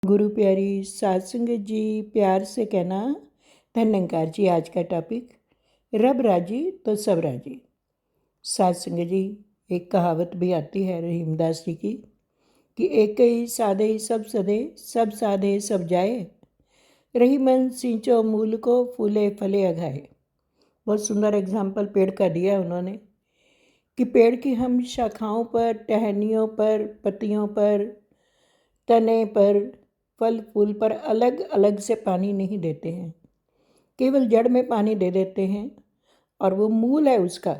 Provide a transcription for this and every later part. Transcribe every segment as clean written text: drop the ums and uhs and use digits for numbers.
गुरु प्यारी सात संगत जी, प्यार से कहना धन्यंकार जी। आज का टॉपिक रब राजी तो सब राजी। सात संगत जी, एक कहावत भी आती है रहीमदास जी की कि एक ही साधे सब सधे, सब साधे सब जाए, रही मन सींचो मूल को, फूले फले अघाए। बहुत सुंदर एग्जाम्पल पेड़ का दिया उन्होंने कि पेड़ की हम शाखाओं पर, टहनियों पर, पत्तियों पर, तने पर, फल फूल पर अलग अलग से पानी नहीं देते हैं, केवल जड़ में पानी दे देते हैं और वो मूल है उसका।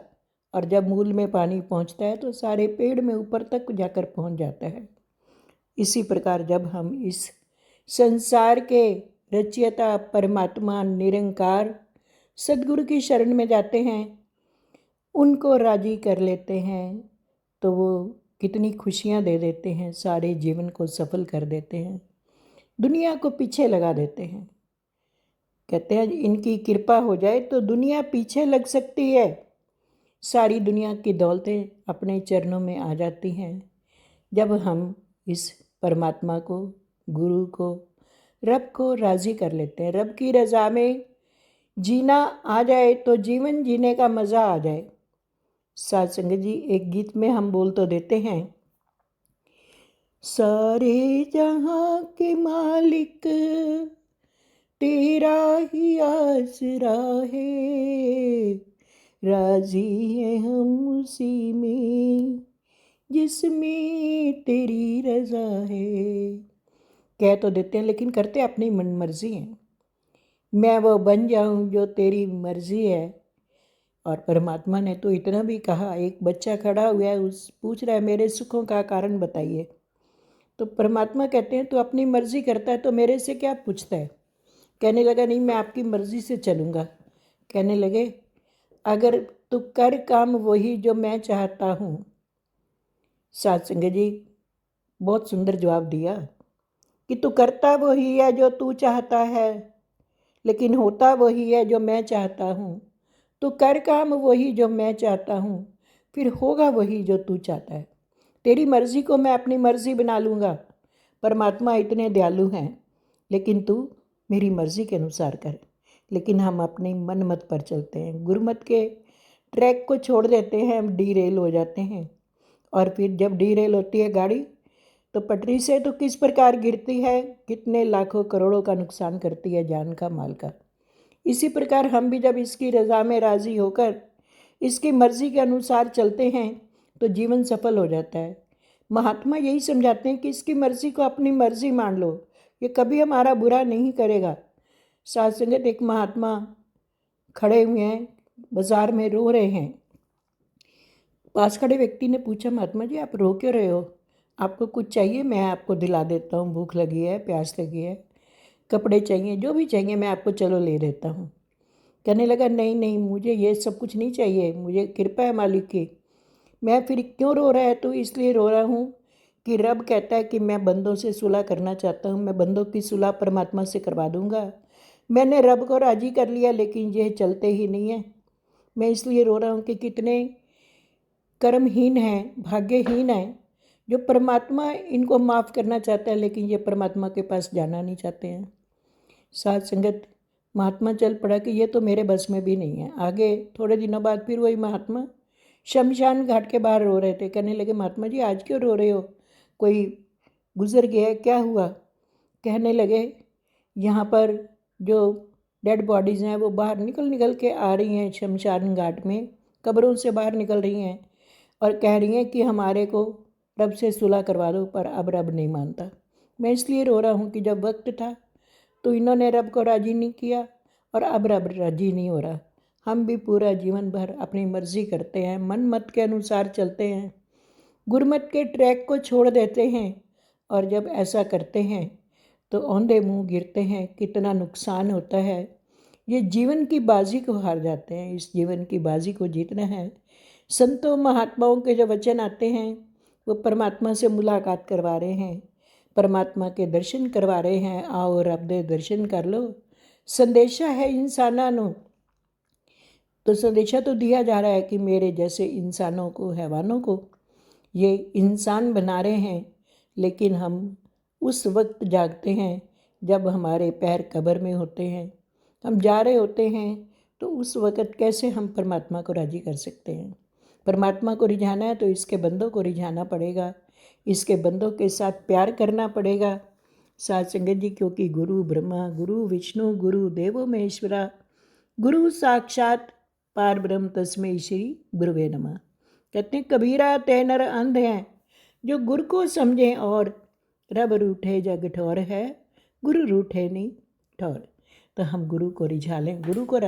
और जब मूल में पानी पहुंचता है तो सारे पेड़ में ऊपर तक जाकर पहुंच जाता है। इसी प्रकार जब हम इस संसार के रचयिता परमात्मा निरंकार सदगुरु की शरण में जाते हैं, उनको राजी कर लेते हैं, तो वो कितनी खुशियाँ दे देते हैं, सारे जीवन को सफल कर देते हैं, दुनिया को पीछे लगा देते हैं। कहते हैं इनकी कृपा हो जाए तो दुनिया पीछे लग सकती है। सारी दुनिया की दौलतें अपने चरणों में आ जाती हैं जब हम इस परमात्मा को, गुरु को, रब को राज़ी कर लेते हैं। रब की रज़ा में जीना आ जाए तो जीवन जीने का मज़ा आ जाए। साथ संगत जी, एक गीत में हम बोल तो देते हैं, सारे जहां के मालिक तेरा ही आसरा है, राजी है हम उसी में जिसमें तेरी रजा है। कह तो देते हैं लेकिन करते अपनी मन मर्जी हैं। मैं वो बन जाऊं जो तेरी मर्जी है। और परमात्मा ने तो इतना भी कहा, एक बच्चा खड़ा हुआ है, उस पूछ रहा है मेरे सुखों का कारण बताइए। तो परमात्मा कहते हैं तो अपनी मर्जी करता है तो मेरे से क्या पूछता है। कहने लगा नहीं, मैं आपकी मर्जी से चलूँगा। कहने लगे अगर तू कर काम वही जो मैं चाहता हूँ। सात संगत जी, बहुत सुंदर जवाब दिया कि तू करता वही है जो तू चाहता है, लेकिन होता वही है जो मैं चाहता हूँ। तू कर काम वही जो मैं चाहता हूँ, फिर होगा वही जो तू चाहता है। तेरी मर्जी को मैं अपनी मर्जी बना लूँगा। परमात्मा इतने दयालु हैं, लेकिन तू मेरी मर्जी के अनुसार कर। लेकिन हम अपने मन मत पर चलते हैं, गुरुमत के ट्रैक को छोड़ देते हैं, हम डीरेल हो जाते हैं। और फिर जब डीरेल होती है गाड़ी तो पटरी से तो किस प्रकार गिरती है, कितने लाखों करोड़ों का नुकसान करती है, जान का, माल का। इसी प्रकार हम भी जब इसकी रज़ा में राज़ी होकर इसकी मर्ज़ी के अनुसार चलते हैं तो जीवन सफल हो जाता है। महात्मा यही समझाते हैं कि इसकी मर्ज़ी को अपनी मर्ज़ी मान लो, ये कभी हमारा बुरा नहीं करेगा। साथ संगत, एक महात्मा खड़े हुए हैं, बाज़ार में रो रहे हैं। पास खड़े व्यक्ति ने पूछा, महात्मा जी आप रो क्यों रहे हो, आपको कुछ चाहिए? मैं आपको दिला देता हूँ, भूख लगी है, प्यास लगी है, कपड़े चाहिए, जो भी चाहिए मैं आपको चलो ले देता हूँ। कहने लगा नहीं नहीं, मुझे ये सब कुछ नहीं चाहिए, मुझे कृपा है मालिक की। मैं फिर क्यों रो रहा है? तो इसलिए रो रहा हूँ कि रब कहता है कि मैं बंदों से सुलह करना चाहता हूँ, मैं बंदों की सुलह परमात्मा से करवा दूँगा। मैंने रब को राज़ी कर लिया लेकिन ये चलते ही नहीं है। मैं इसलिए रो रहा हूँ कि कितने कर्महीन हैं, भाग्यहीन हैं, जो परमात्मा इनको माफ़ करना चाहता है लेकिन ये परमात्मा के पास जाना नहीं चाहते हैं। साथ संगत, महात्मा चल पड़ा कि ये तो मेरे बस में भी नहीं है। आगे थोड़े दिनों बाद फिर वही महात्मा शमशान घाट के बाहर रो रहे थे। कहने लगे महात्मा जी आज क्यों रो रहे हो, कोई गुजर गया, क्या हुआ? कहने लगे यहाँ पर जो डेड बॉडीज़ हैं वो बाहर निकल निकल के आ रही हैं, शमशान घाट में कब्रों से बाहर निकल रही हैं और कह रही हैं कि हमारे को रब से सुलह करवा दो, पर अब रब नहीं मानता। मैं इसलिए रो रहा हूँ कि जब वक्त था तो इन्होंने रब को राज़ी नहीं किया और अब रब राज़ी नहीं हो रहा। हम भी पूरा जीवन भर अपनी मर्ज़ी करते हैं, मन मत के अनुसार चलते हैं, गुरमत के ट्रैक को छोड़ देते हैं। और जब ऐसा करते हैं तो औंधे मुंह गिरते हैं, कितना नुकसान होता है। ये जीवन की बाजी को हार जाते हैं। इस जीवन की बाजी को जीतना है। संतों महात्माओं के जो वचन आते हैं वो परमात्मा से मुलाकात करवा रहे हैं, परमात्मा के दर्शन करवा रहे हैं। आओ रब दे दर्शन कर लो, संदेशा है इंसानां नूं। तो संदेशा तो दिया जा रहा है कि मेरे जैसे इंसानों को, हैवानों को ये इंसान बना रहे हैं, लेकिन हम उस वक्त जागते हैं जब हमारे पैर कब्र में होते हैं, हम जा रहे होते हैं, तो उस वक़्त कैसे हम परमात्मा को राज़ी कर सकते हैं। परमात्मा को रिझाना है तो इसके बंदों को रिझाना पड़ेगा, इसके बंदों के साथ प्यार करना पड़ेगा। साध संगत जी, क्योंकि गुरु ब्रह्मा गुरु विष्णु गुरु देवो महेश्वरा, गुरु साक्षात पार ब्रह्म तस्मै श्री गुरुवे नमः। कहते हैं कबीरा ते नर अंध हैं जो गुरु को समझें, और रब रूठे जग ठौर है, गुरु रूठे नहीं ठौर। तो हम गुरु को रिझा लें, गुरु को